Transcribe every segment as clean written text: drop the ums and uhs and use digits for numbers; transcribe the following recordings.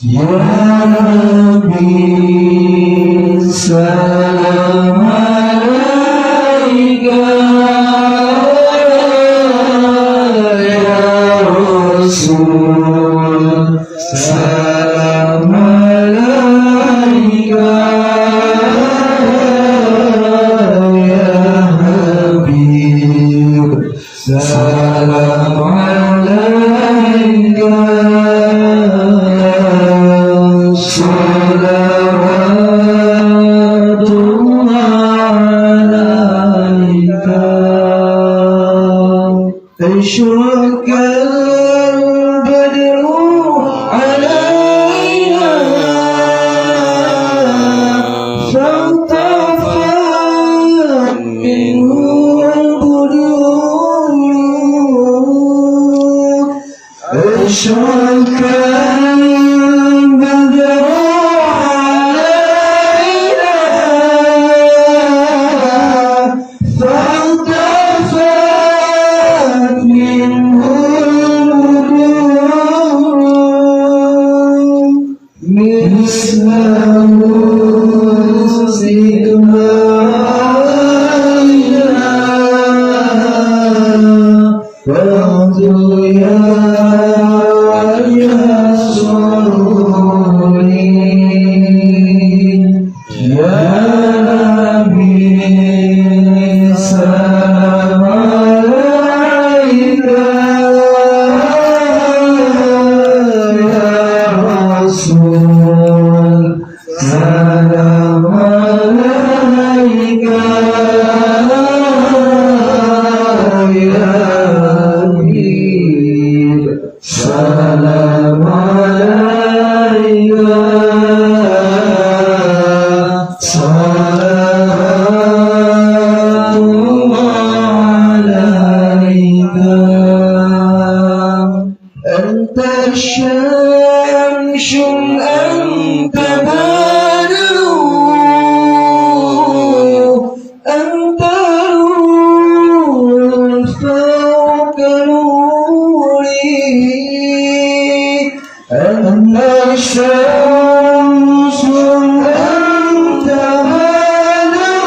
Ya Nabi salam alaika ya Rasul salam alaika ya Habib salam alaika أشرق البدر علينا فارتفعت منه البدور أشرق البدر علينا فارتفعت منه البدور مثل موسك علينا فاغدو يا سلام عليك يا حبيب سلام عليك صلاة الله عليك أنت الشمس أنت بدر أنت نور فوق نوري أنت الشمس أنت بدر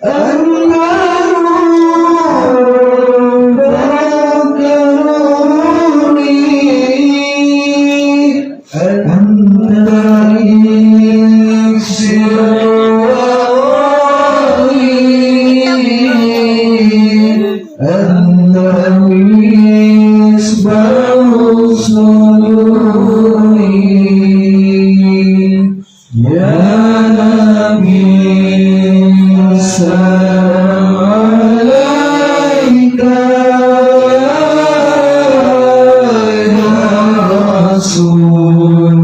أنت نور فوق نوري أنت إكسر وغالي أنت مصباح صدوري يا نبي سلام عليك يا رسول